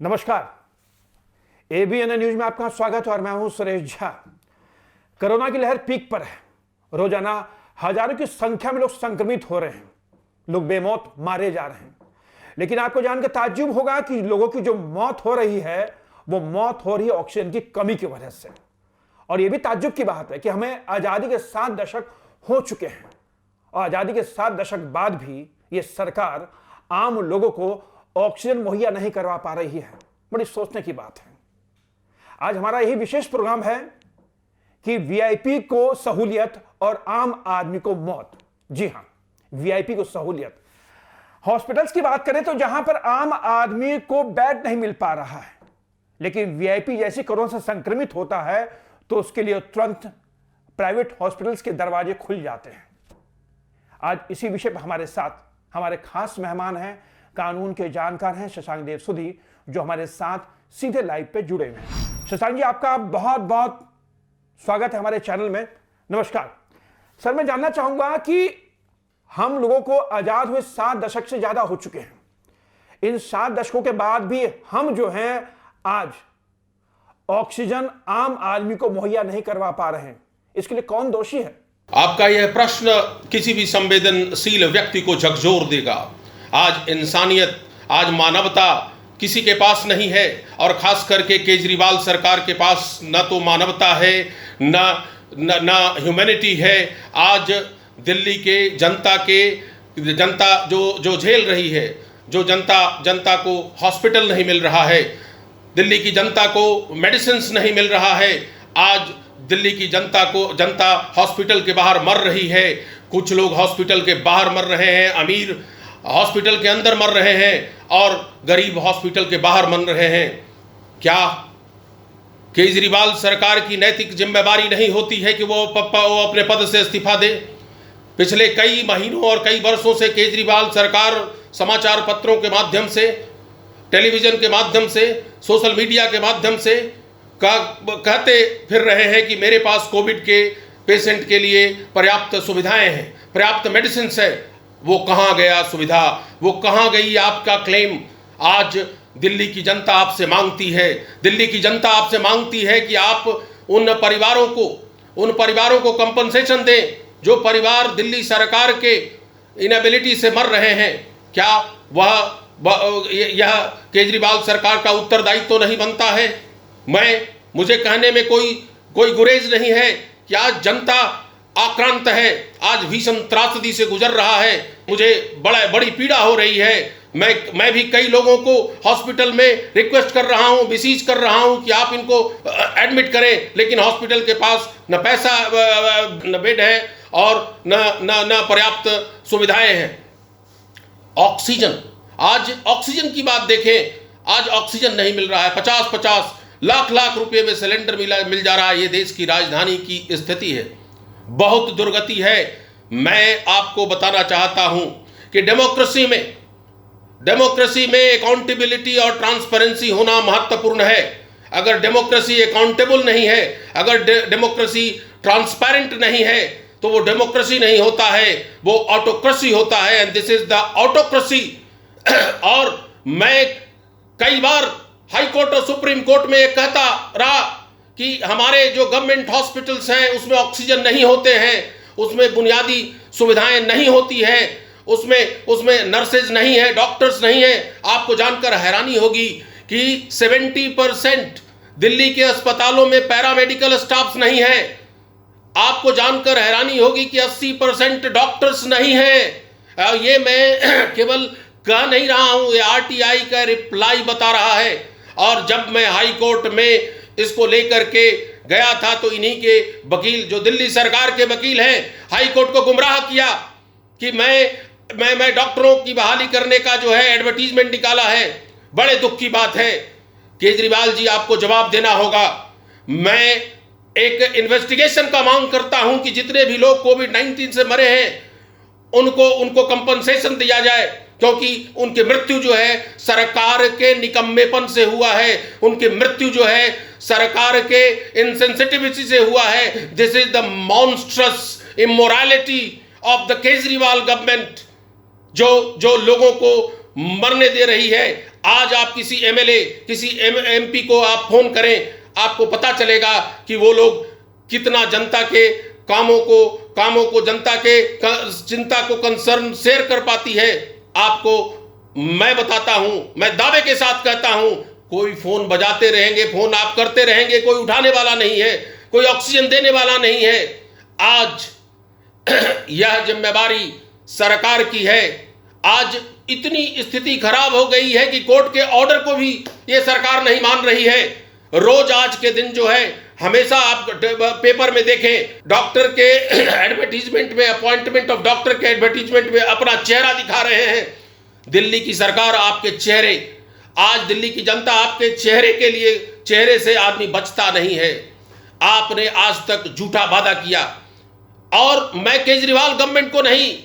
नमस्कार। ABN news में आपका स्वागत है और मैं हूं सुरेश झा। कोरोना की लहर पीक पर है। रोजाना हजारों की संख्या में लोग संक्रमित हो रहे हैं, लोग बेमौत मारे जा रहे हैं। लेकिन आपको जानकर ताज्जुब होगा कि लोगों की जो मौत हो रही है वो मौत हो रही है ऑक्सीजन की कमी की वजह से। और यह भी ताज्जुब की बात है कि हमें आजादी के 7 दशक हो चुके हैं और आजादी के 7 दशक बाद भी ये सरकार आम लोगों को ऑक्सीजन मुहैया नहीं करवा पा रही है। बड़ी सोचने की बात है। आज हमारा यही विशेष प्रोग्राम है कि वीआईपी को सहूलियत और आम आदमी को मौत। जी हां, वीआईपी को सहूलियत। हॉस्पिटल्स की बात करें तो जहां पर आम आदमी को बेड नहीं मिल पा रहा है, लेकिन वीआईपी जैसी कोरोना से संक्रमित होता है तो उसके लिए तुरंत प्राइवेट हॉस्पिटल्स के दरवाजे खुल जाते हैं। आज इसी विषय पर हमारे साथ हमारे खास मेहमान हैं, कानून के जानकार हैं शशांक देव सुधी, जो हमारे साथ सीधे लाइव पे जुड़े हुए हैं। शशांक जी, आपका बहुत बहुत स्वागत है हमारे चैनल में। नमस्कार सर। मैं जानना चाहूंगा कि हम लोगों को आजाद हुए 7 दशक से ज्यादा हो चुके हैं। इन 7 दशकों के बाद भी हम जो हैं आज ऑक्सीजन आम आदमी को मुहैया नहीं करवा पा रहे हैं। इसके लिए कौन दोषी है? आपका यह प्रश्न किसी भी संवेदनशील व्यक्ति को झकझोर देगा। आज इंसानियत, आज मानवता किसी के पास नहीं है और खास करके केजरीवाल सरकार के पास न तो मानवता है न ह्यूमैनिटी है। आज दिल्ली के जनता जो झेल रही है, जो जनता को हॉस्पिटल नहीं मिल रहा है, दिल्ली की जनता को मेडिसिन्स नहीं मिल रहा है। आज दिल्ली की जनता हॉस्पिटल के बाहर मर रही है। कुछ लोग हॉस्पिटल के बाहर मर रहे हैं, अमीर हॉस्पिटल के अंदर मर रहे हैं और गरीब हॉस्पिटल के बाहर मर रहे हैं। क्या केजरीवाल सरकार की नैतिक जिम्मेदारी नहीं होती है कि वो अपने पद से इस्तीफा दे? पिछले कई महीनों और कई वर्षों से केजरीवाल सरकार समाचार पत्रों के माध्यम से, टेलीविजन के माध्यम से, सोशल मीडिया के माध्यम से कहते फिर रहे हैं कि मेरे पास कोविड के पेशेंट के लिए पर्याप्त सुविधाएं हैं, पर्याप्त मेडिसिन है। वो कहाँ गया सुविधा? वो कहाँ गई आपका क्लेम? आज दिल्ली की जनता आपसे मांगती है, दिल्ली की जनता आपसे मांगती है कि आप उन परिवारों को कंपनसेशन दें जो परिवार दिल्ली सरकार के इनएबिलिटी से मर रहे हैं। क्या यह केजरीवाल सरकार का उत्तरदायित्व तो नहीं बनता है? मुझे कहने में कोई गुरेज नहीं है कि आज जनता आक्रांत है, आज भीषण त्रासदी से गुजर रहा है। मुझे बड़ी पीड़ा हो रही है। मैं भी कई लोगों को हॉस्पिटल में रिक्वेस्ट कर रहा हूं, विसीज कर रहा हूं कि आप इनको एडमिट करें, लेकिन हॉस्पिटल के पास न पैसा, न बेड है और न पर्याप्त सुविधाएं हैं। ऑक्सीजन, आज ऑक्सीजन की बात देखें, आज ऑक्सीजन नहीं मिल रहा है। 50-50 लाख रुपए में सिलेंडर मिल जा रहा है। ये देश की राजधानी की स्थिति है, बहुत दुर्गति है। मैं आपको बताना चाहता हूं कि डेमोक्रेसी में अकाउंटेबिलिटी और ट्रांसपेरेंसी होना महत्वपूर्ण है। अगर डेमोक्रेसी अकाउंटेबल नहीं है, अगर डेमोक्रेसी ट्रांसपेरेंट नहीं है, तो वो डेमोक्रेसी नहीं होता है, वो ऑटोक्रेसी होता है। And this is the autocracy. और मैं कई बार हाई कोर्ट और सुप्रीम कोर्ट में यह कहता रहा कि हमारे जो गवर्नमेंट हॉस्पिटल्स हैं उसमें ऑक्सीजन नहीं होते हैं, उसमें बुनियादी सुविधाएं नहीं होती है, उसमें नर्सेज नहीं है, डॉक्टर्स नहीं है। आपको जानकर हैरानी होगी कि 70% दिल्ली के अस्पतालों में पैरामेडिकल स्टाफ्स नहीं है। आपको जानकर हैरानी होगी कि 80% डॉक्टर्स नहीं है। ये मैं केवल कह नहीं रहा हूं, ये आरटीआई का रिप्लाई बता रहा है। और जब मैं हाई कोर्ट में इसको लेकर के गया था तो इन्हीं के वकील, जो दिल्ली सरकार के वकील हैं, हाई कोर्ट को गुमराह किया कि मैं डॉक्टरों की बहाली करने का जो है एडवर्टीजमेंट निकाला है। बड़े दुख की बात है। केजरीवाल जी, आपको जवाब देना होगा। मैं एक इन्वेस्टिगेशन का मांग करता हूं कि जितने भी लोग कोविड-19 से मरे हैं उनको कंपनसेशन दिया जाए, क्योंकि उनकी मृत्यु जो है सरकार के निकम्मेपन से हुआ है, उनकी मृत्यु जो है सरकार के इनसेंसिटिविटी से हुआ है। This is the monstrous immorality of the Kejriwal government, जो लोगों को मरने दे रही है। आज आप किसी एमएलए, किसी एमपी को आप फोन करें, आपको पता चलेगा कि वो लोग कितना जनता के कामों को जनता के चिंता को कंसर्न शेयर कर पाती है। आपको मैं बताता हूं, मैं दावे के साथ कहता हूं, कोई फोन बजाते रहेंगे, फोन आप करते रहेंगे, कोई उठाने वाला नहीं है, कोई ऑक्सीजन देने वाला नहीं है। आज यह जिम्मेवारी सरकार की है। आज इतनी स्थिति खराब हो गई है कि कोर्ट के ऑर्डर को भी ये सरकार नहीं मान रही है। रोज आज के दिन जो है, हमेशा आप पेपर में देखें, डॉक्टर के एडवर्टीजमेंट में, अपॉइंटमेंट ऑफ डॉक्टर के एडवर्टीजमेंट में अपना चेहरा दिखा रहे हैं। दिल्ली की सरकार आपके चेहरे, आज दिल्ली की जनता आपके चेहरे के लिए, चेहरे से आदमी बचता नहीं है। आपने आज तक झूठा वादा किया, और मैं केजरीवाल गवर्नमेंट को नहीं,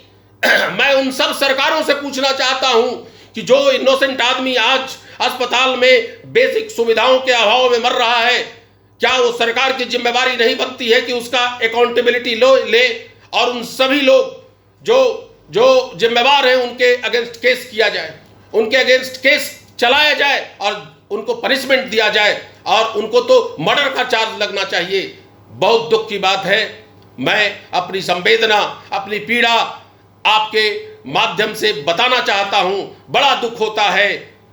मैं उन सब सरकारों से पूछना चाहता हूं कि जो इनोसेंट आदमी आज अस्पताल में बेसिक सुविधाओं के अभाव में मर रहा है, क्या वो सरकार की जिम्मेवारी नहीं बनती है कि उसका अकाउंटेबिलिटी ले, और उन सभी लोग जो जिम्मेवार हैं उनके अगेंस्ट केस किया जाए, उनके अगेंस्ट केस चलाया जाए और उनको पनिशमेंट दिया जाए, और उनको तो मर्डर का चार्ज लगना चाहिए। बहुत दुख की बात है। मैं अपनी संवेदना, अपनी पीड़ा आपके माध्यम से बताना चाहता हूं। बड़ा दुख होता है।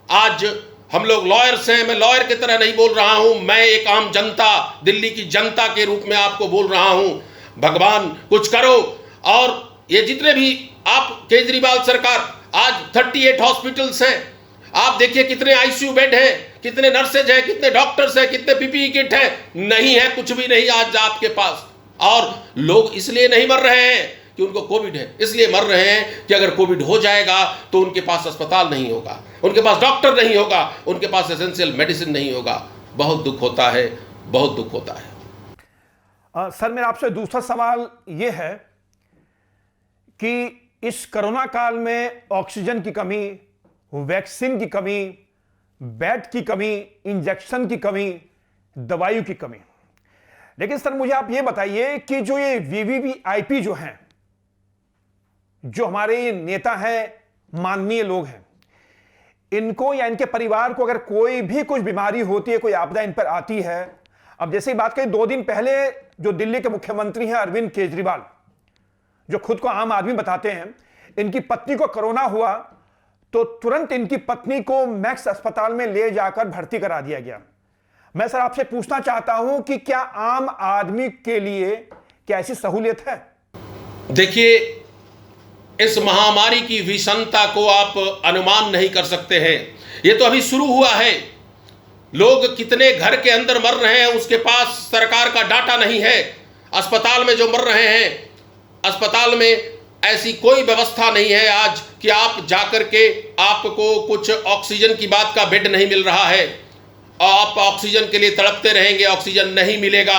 आज हम लोग लॉयर्स हैं, मैं लॉयर की तरह नहीं बोल रहा हूं, मैं एक आम जनता, दिल्ली की जनता के रूप में आपको बोल रहा हूं, भगवान कुछ करो। और ये जितने भी आप केजरीवाल सरकार, आज 38 हॉस्पिटल्स हैं, आप देखिए कितने आईसीयू बेड हैं, कितने नर्सेज हैं, कितने डॉक्टर्स हैं, कितने पीपीई किट हैं, नहीं है, कुछ भी नहीं आज आपके पास। और लोग इसलिए नहीं मर रहे हैं कि उनको कोविड है, इसलिए मर रहे हैं कि अगर कोविड हो जाएगा तो उनके पास अस्पताल नहीं होगा, उनके पास डॉक्टर नहीं होगा, उनके पास एसेंशियल मेडिसिन नहीं होगा। बहुत दुख होता है, बहुत दुख होता है। सर, मेरा आपसे दूसरा सवाल यह है कि इस कोरोना काल में ऑक्सीजन की कमी, वैक्सीन की कमी, बेड की कमी, इंजेक्शन की कमी, दवाइयों की कमी, लेकिन सर मुझे आप ये बताइए कि जो ये वीवीवीआईपी जो हैं, जो हमारे ये नेता हैं, माननीय लोग हैं, इनको या इनके परिवार को अगर कोई भी कुछ बीमारी होती है, कोई आपदा इन पर आती है, अब जैसे ही बात करें 2 दिन पहले जो दिल्ली के मुख्यमंत्री हैं अरविंद केजरीवाल, जो खुद को आम आदमी बताते हैं, इनकी पत्नी को कोरोना हुआ तो तुरंत इनकी पत्नी को मैक्स अस्पताल में ले जाकर भर्ती करा दिया गया। मैं सर आपसे पूछना चाहता हूं कि क्या आम आदमी के लिए क्या ऐसी सहूलियत है? देखिए, इस महामारी की भीषणता को आप अनुमान नहीं कर सकते हैं। ये तो अभी शुरू हुआ है। लोग कितने घर के अंदर मर रहे हैं उसके पास सरकार का डाटा नहीं है। अस्पताल में जो मर रहे हैं, अस्पताल में ऐसी कोई व्यवस्था नहीं है आज कि आप जाकर के, आपको कुछ ऑक्सीजन की बात का बेड नहीं मिल रहा है, आप ऑक्सीजन के लिए तड़पते रहेंगे, ऑक्सीजन नहीं मिलेगा,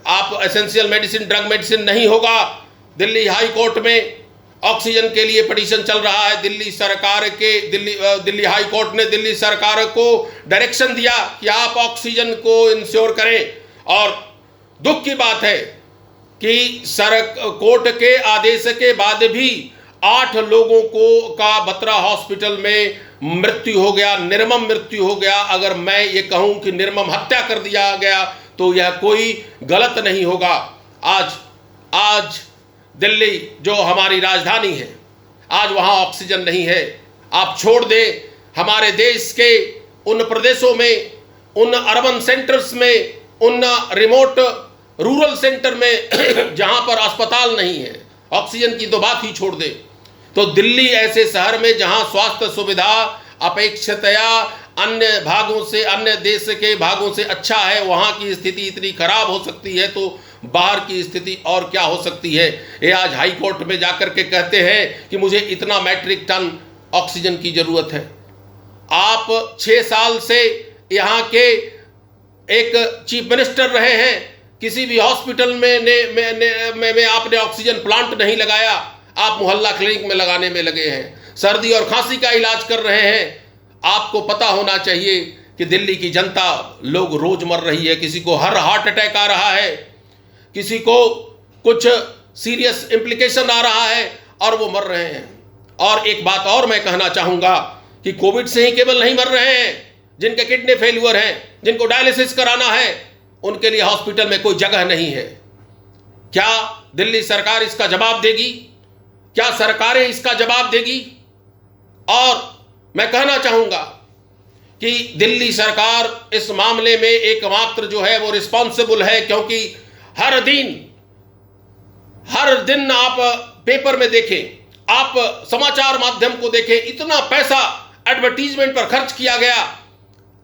आप एसेंशियल मेडिसिन, ड्रग मेडिसिन नहीं होगा। दिल्ली हाई कोर्ट में ऑक्सीजन के लिए पिटीशन चल रहा है। दिल्ली सरकार के दिल्ली हाई कोर्ट ने दिल्ली सरकार को डायरेक्शन दिया कि आप ऑक्सीजन को इंश्योर करें। और दुख की बात है कि कोर्ट के आदेश के बाद भी 8 लोगों का बत्रा हॉस्पिटल में मृत्यु हो गया, निर्मम मृत्यु हो गया। अगर मैं ये कहूं कि निर्मम हत्या कर दिया गया तो यह कोई गलत नहीं होगा। आज दिल्ली जो हमारी राजधानी है, आज वहां ऑक्सीजन नहीं है। आप छोड़ दें हमारे देश के उन प्रदेशों में, उन अर्बन सेंटर्स में, उन रिमोट रूरल सेंटर में जहां पर अस्पताल नहीं है, ऑक्सीजन की तो बात ही छोड़ दे। तो दिल्ली ऐसे शहर में जहां स्वास्थ्य सुविधा अपेक्षितया अन्य भागों से, अन्य देश के भागों से अच्छा है, वहां की स्थिति इतनी खराब हो सकती है तो बाहर की स्थिति और क्या हो सकती है। ये आज हाई कोर्ट में जाकर के कहते हैं कि मुझे इतना मैट्रिक टन ऑक्सीजन की जरूरत है। आप 6 साल से यहाँ के एक चीफ मिनिस्टर रहे हैं, किसी भी हॉस्पिटल में आपने ऑक्सीजन प्लांट नहीं लगाया, आप मोहल्ला क्लिनिक में लगाने में लगे हैं। सर्दी और खांसी का इलाज कर रहे हैं। आपको पता होना चाहिए कि दिल्ली की जनता, लोग रोज मर रही है, किसी को हार्ट अटैक आ रहा है, किसी को कुछ सीरियस इम्प्लीकेशन आ रहा है और वो मर रहे हैं। और एक बात और मैं कहना चाहूँगा कि कोविड से ही केवल नहीं मर रहे हैं, जिनके किडनी फेल्यूर हैं, जिनको डायलिसिस कराना है, उनके लिए हॉस्पिटल में कोई जगह नहीं है। क्या दिल्ली सरकार इसका जवाब देगी? क्या सरकारें इसका जवाब देगी? और मैं कहना चाहूंगा कि दिल्ली सरकार इस मामले में एकमात्र जो है वो रिस्पॉन्सिबल है, क्योंकि हर दिन आप पेपर में देखें, आप समाचार माध्यम को देखें, इतना पैसा एडवर्टीजमेंट पर खर्च किया गया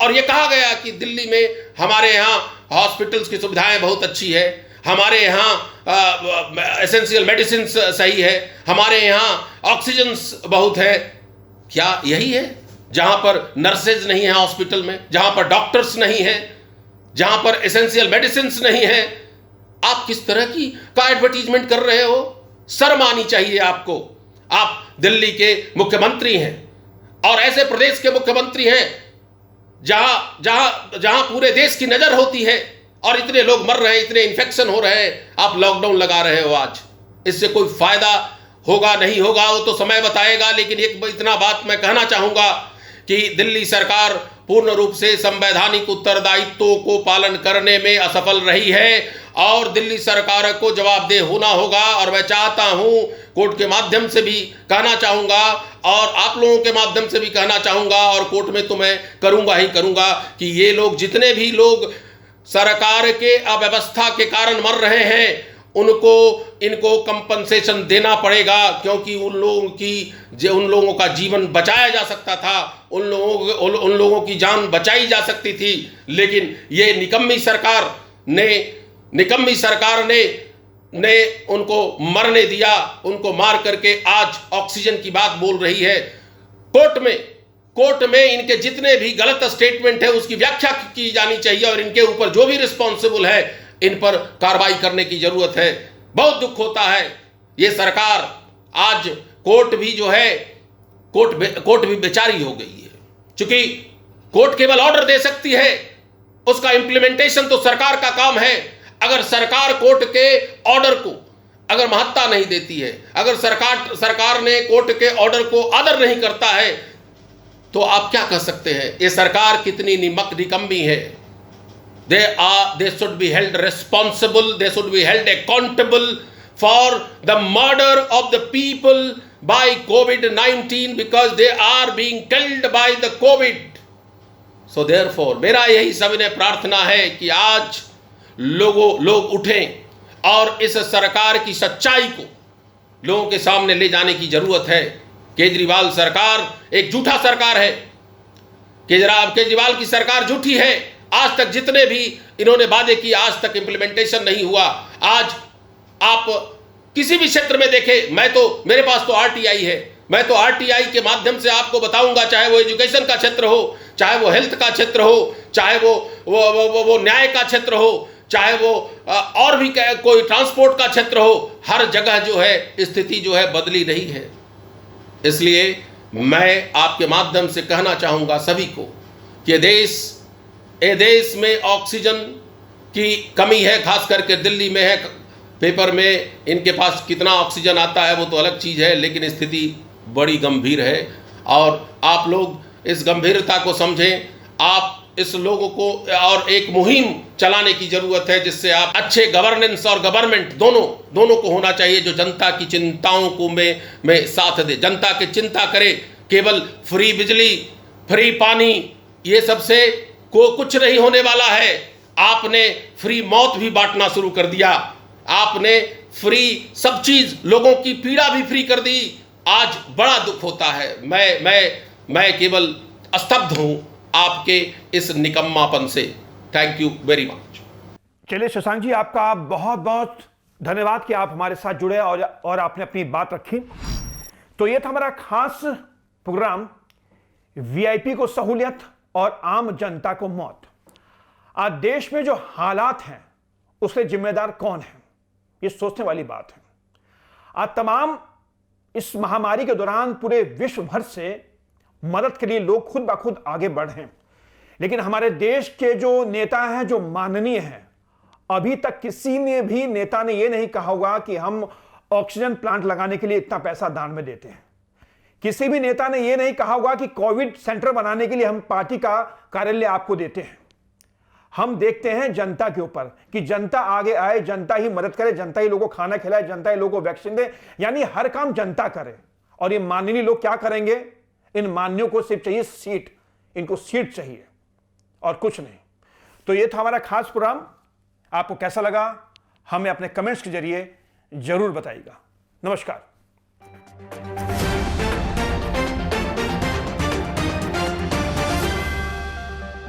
और यह कहा गया कि दिल्ली में हमारे यहाँ हॉस्पिटल्स की सुविधाएं बहुत अच्छी है, हमारे यहाँ एसेंशियल मेडिसिन सही है, हमारे यहाँ ऑक्सीजन बहुत है। क्या यही है? जहां पर नर्सेज नहीं है हॉस्पिटल में, जहां पर डॉक्टर्स नहीं है, जहां पर एसेंशियल मेडिसिन नहीं है, आप किस तरह का एडवर्टीजमेंट कर रहे हो? शर्म आनी चाहिए आपको। आप दिल्ली के मुख्यमंत्री हैं और ऐसे प्रदेश के मुख्यमंत्री हैं जहां पूरे देश की नजर होती है और इतने लोग मर रहे हैं, इतने इन्फेक्शन हो रहे हैं, आप लॉकडाउन लगा रहे हो। आज इससे कोई फायदा होगा नहीं होगा वो तो समय बताएगा, लेकिन एक इतना बात मैं कहना चाहूंगा कि दिल्ली सरकार पूर्ण रूप से संवैधानिक उत्तरदायित्वों को पालन करने में असफल रही है और दिल्ली सरकार को जवाबदेह होना होगा। और मैं चाहता हूं, कोर्ट के माध्यम से भी कहना चाहूंगा और आप लोगों के माध्यम से भी कहना चाहूंगा, और कोर्ट में तो मैं करूंगा ही करूंगा, कि ये लोग, जितने भी लोग सरकार के अव्यवस्था के कारण मर रहे हैं, इनको कंपनसेशन देना पड़ेगा, क्योंकि उन लोगों का जीवन बचाया जा सकता था, उन लोगों की जान बचाई जा सकती थी। लेकिन ये निकम्मी सरकार ने उनको मरने दिया, उनको मार करके आज ऑक्सीजन की बात बोल रही है। कोर्ट में इनके जितने भी गलत स्टेटमेंट है उसकी व्याख्या की जानी चाहिए और इनके ऊपर जो भी रिस्पॉन्सिबल है इन पर कार्रवाई करने की जरूरत है। बहुत दुख होता है, ये सरकार आज कोर्ट भी बेचारी हो गई है, क्योंकि कोर्ट केवल ऑर्डर दे सकती है, उसका इंप्लीमेंटेशन तो सरकार का काम है। अगर सरकार कोर्ट के ऑर्डर को अगर महत्ता नहीं देती है, अगर सरकार ने कोर्ट के ऑर्डर को आदर नहीं करता है, तो आप क्या कह सकते हैं ये सरकार कितनी निकम्मी है। They should be held responsible, they should be held accountable for the murder of the people by COVID-19, because they are being killed by the COVID. So therefore मेरा यही सविनय प्रार्थना है कि आज लोग उठें और इस सरकार की सच्चाई को लोगों के सामने ले जाने की जरूरत है। केजरीवाल सरकार एक झूठा सरकार है, केजरीवाल की सरकार झूठी है। आज तक जितने भी इन्होंने वादे किए, आज तक इंप्लीमेंटेशन नहीं हुआ। आज आप किसी भी क्षेत्र में देखें, मेरे पास तो आरटीआई है, मैं तो आरटीआई के माध्यम से आपको बताऊंगा, चाहे वो एजुकेशन का क्षेत्र हो, चाहे वो हेल्थ का क्षेत्र हो, चाहे वो न्याय का क्षेत्र हो, चाहे वो और भी कोई ट्रांसपोर्ट का क्षेत्र हो, हर जगह जो है स्थिति जो है बदली रही है। इसलिए मैं आपके माध्यम से कहना चाहूंगा सभी को कि देश में ऑक्सीजन की कमी है, खास करके दिल्ली में है। पेपर में इनके पास कितना ऑक्सीजन आता है वो तो अलग चीज़ है, लेकिन स्थिति बड़ी गंभीर है और आप लोग इस गंभीरता को समझें। आप इस लोगों को और एक मुहिम चलाने की जरूरत है, जिससे आप अच्छे गवर्नेंस और गवर्नमेंट दोनों को होना चाहिए, जो जनता की चिंताओं को में साथ दे, जनता की चिंता करे। केवल फ्री बिजली, फ्री पानी, ये सबसे कुछ नहीं होने वाला है। आपने फ्री मौत भी बांटना शुरू कर दिया, आपने फ्री सब चीज, लोगों की पीड़ा भी फ्री कर दी। आज बड़ा दुख होता है। मैं केवल स्तब्ध हूं आपके इस निकम्मापन से। Thank you very much. चलिए शशांक जी, आपका बहुत बहुत धन्यवाद कि आप हमारे साथ जुड़े और आपने अपनी बात रखी। तो ये था हमारा खास प्रोग्राम, वीआईपी को सहूलियत और आम जनता को मौत। आज देश में जो हालात हैं उसके जिम्मेदार कौन है, ये सोचने वाली बात है। आज तमाम इस महामारी के दौरान पूरे विश्व भर से मदद के लिए लोग खुद ब खुद आगे बढ़े हैं, लेकिन हमारे देश के जो नेता हैं, जो माननीय हैं, अभी तक किसी ने भी नेता ने यह नहीं कहा होगा कि हम ऑक्सीजन प्लांट लगाने के लिए इतना पैसा दान में देते हैं। किसी भी नेता ने यह नहीं कहा होगा कि कोविड सेंटर बनाने के लिए हम पार्टी का कार्यालय आपको देते हैं। हम देखते हैं जनता के ऊपर कि जनता आगे आए, जनता ही मदद करे, जनता ही लोगों को खाना खिलाए, जनता ही लोगों को वैक्सीन दे, यानी हर काम जनता करे। और ये माननीय लोग क्या करेंगे? इन माननीयों को सिर्फ चाहिए सीट, इनको सीट चाहिए और कुछ नहीं। तो ये था हमारा खास प्रोग्राम। आपको कैसा लगा हमें अपने कमेंट्स के जरिए जरूर बताइएगा। नमस्कार।